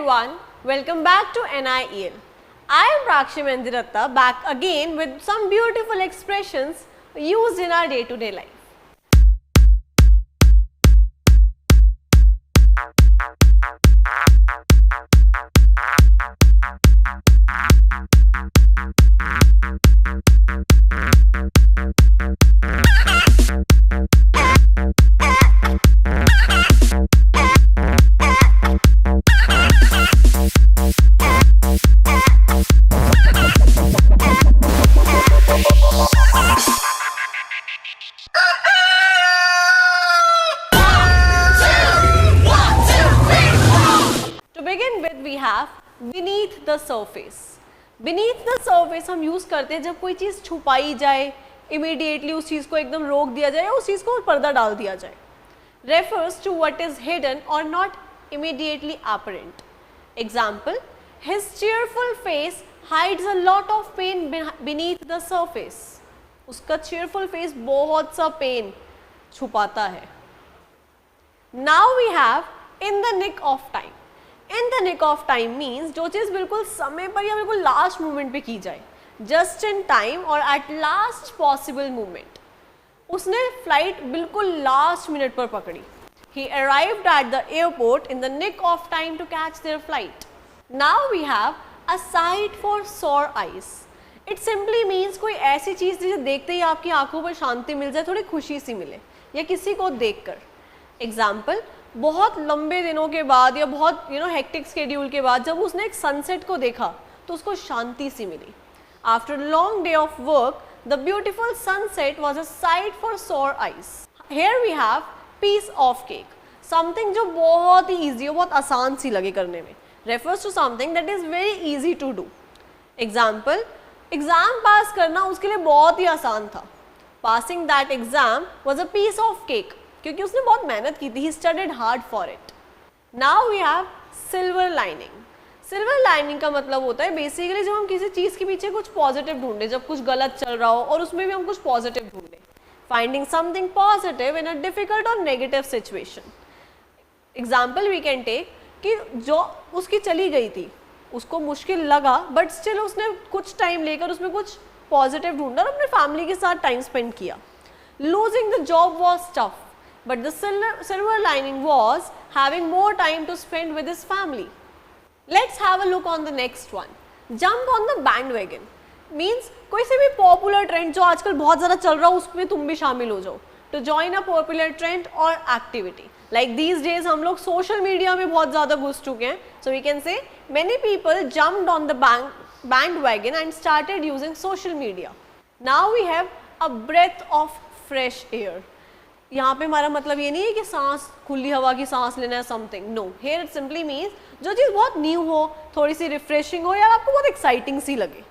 everyone, welcome back to NIEL. I am Prakshi Mendiratta, back again with some beautiful expressions used in our day-to-day life. We have beneath the surface. Beneath the surface हम use करते हैं जब कोई चीज छुपाई जाए, immediately उस चीज को एकदम रोक दिया जाए, उस चीज को पर्दा डाल दिया जाए. Refers to what is hidden or not immediately apparent. Example: his cheerful face hides a lot of pain beneath the surface. उसका cheerful face बहुत सा पेन छुपाता है. Now we have in the nick of time. In the nick of time means जो चीज़ बिल्कुल समय पर या बिल्कुल लास्ट मोमेंट पे की जाए, just in time और at last possible moment. उसने फ्लाइट बिल्कुल लास्ट मिनट पर पकड़ी. He arrived at the airport in the nick of time to catch their flight. Now we have a sight for sore eyes. It simply means कोई ऐसी चीज़ जिसे देखते ही आपकी आंखों पर शांति मिल जाए, थोड़ी खुशी सी मिले, या किसी को देखकर. Example: बहुत लंबे दिनों के बाद या बहुत हेक्टिक स्केड्यूल के बाद जब उसने एक सनसेट को देखा तो उसको शांति सी मिली. After long day of work the beautiful sunset was a sight for sore eyes. Here we have piece of cake. Something जो बहुत ही ईजी हो, बहुत आसान सी लगे करने में. Refers to something that is very easy to do. Example: exam pass करना उसके लिए बहुत ही आसान था. Passing that exam was a piece of cake, क्योंकि उसने बहुत मेहनत की थी. He studied hard for it. Now we have silver lining. Silver lining का मतलब होता है बेसिकली जब हम किसी चीज़ के पीछे कुछ पॉजिटिव ढूंढे, जब कुछ गलत चल रहा हो और उसमें भी हम कुछ पॉजिटिव ढूंढे. Finding something positive in a difficult or negative situation. Example we can take कि जो उसकी चली गई थी, उसको मुश्किल लगा, बट स्टिल उसने कुछ टाइम लेकर उसमें कुछ पॉजिटिव ढूंढा और अपने फैमिली के साथ टाइम स्पेंड किया. Losing the job was tough. But the silver lining was having more time to spend with his family. Let's have a look on the next one. Jump on the bandwagon means कोई से भी popular trend जो आजकल बहुत ज़्यादा चल रहा हो उसमें तुम भी शामिल हो जाओ. To join a popular trend or activity. Like these days हम लोग social media में बहुत ज़्यादा घुस चुके हैं. So we can say many people jumped on the bandwagon and started using social media. Now we have a breath of fresh air. यहाँ पे हमारा मतलब ये नहीं है कि सांस, खुली हवा की सांस लेना है something. No, here it simply means जो चीज़ बहुत न्यू हो, थोड़ी सी रिफ्रेशिंग हो या आपको बहुत एक्साइटिंग सी लगे.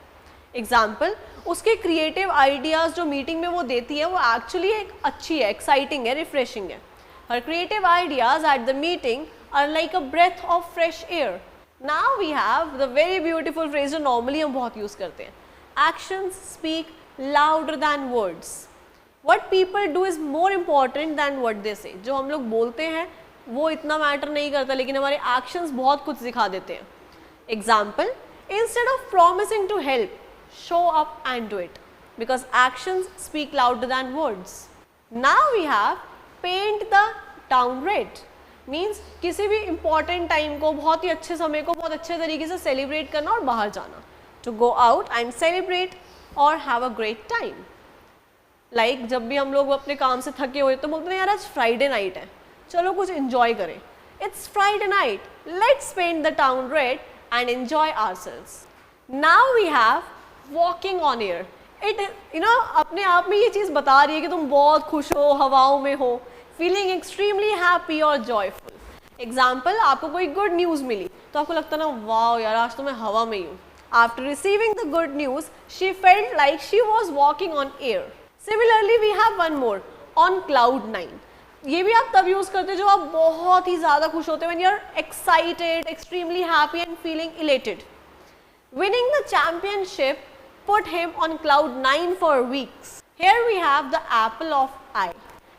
एग्जाम्पल: उसके क्रिएटिव आइडियाज़ जो मीटिंग में वो देती है वो एक्चुअली एक अच्छी है, एक्साइटिंग है, रिफ्रेशिंग है. Her creative ideas at the meeting are like a breath of fresh air. Now we have the very beautiful phrase जो नॉर्मली हम बहुत यूज़ करते हैं. Actions speak louder than words. What people do is more important than what they say. जो हम लोग बोलते हैं वो इतना मैटर नहीं करता, लेकिन हमारे एक्शंस बहुत कुछ दिखा देते हैं. Example: instead of promising to help, show up and do it, because actions speak louder than words. Now we have paint the town red. Means किसी भी important time को, बहुत ही अच्छे समय को बहुत अच्छे तरीके से सेलिब्रेट करना और बाहर जाना. To go out and celebrate or have a great time. Like जब भी हम लोग अपने काम से थके हुए तो बोलते हैं यार आज फ्राइडे नाइट है, चलो कुछ इन्जॉय करें. It's Friday night, let's paint the town red and enjoy ourselves. Now we have walking on air. It अपने आप में ये चीज़ बता रही है कि तुम बहुत खुश हो, हवाओं में हो, फीलिंग एक्सट्रीमली हैप्पी और जॉयफुल. एग्जाम्पल: आपको कोई गुड न्यूज़ मिली तो आपको लगता ना वाओ यार आज तो मैं हवा में ही हूँ. After receiving the good news she felt like she was walking on air. Similarly, we have one more on cloud 9. ये भी आप तब यूज़ करते हो जब आप बहुत ही ज़्यादा खुश होते हो, when you're excited, extremely happy and feeling elated. Winning the championship put him on cloud 9 for weeks. Here we have the apple of eye.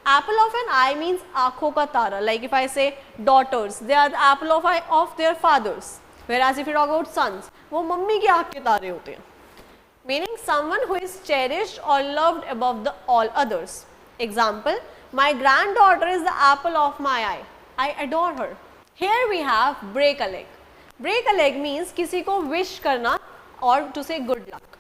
Apple of an eye means आँखों का तारा. Like if I say daughters, they are the apple of eye of their fathers. Whereas if you talk about sons, वो mummy की आँख के तारे होते हैं. Meaning someone who is cherished or loved above the all others. Example, my granddaughter is the apple of my eye. I adore her. Here we have break a leg. Break a leg means किसी को wish करना or to say good luck.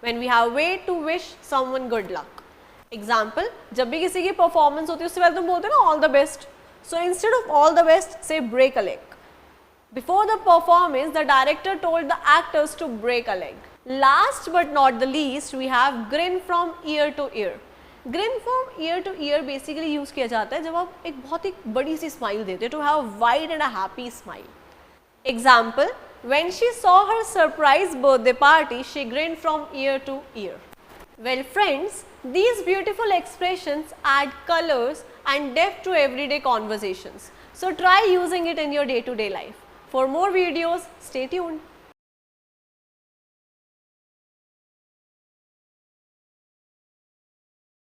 When we have way to wish someone good luck. Example, जब भी किसी की performance होती है उससे पहले तुम बोलते हो ना all the best. So instead of all the best, say break a leg. Before the performance, the director told the actors to break a leg. Last but not the least, we have grin from ear to ear. Grin from ear to ear basically use किया जाता है जब आप एक बहुत ही बड़ी सी smile देते हो, to have a wide and a happy smile. Example, when she saw her surprise birthday party, she grinned from ear to ear. Well friends, these beautiful expressions add colors and depth to everyday conversations. So try using it in your day-to-day life. For more videos, stay tuned.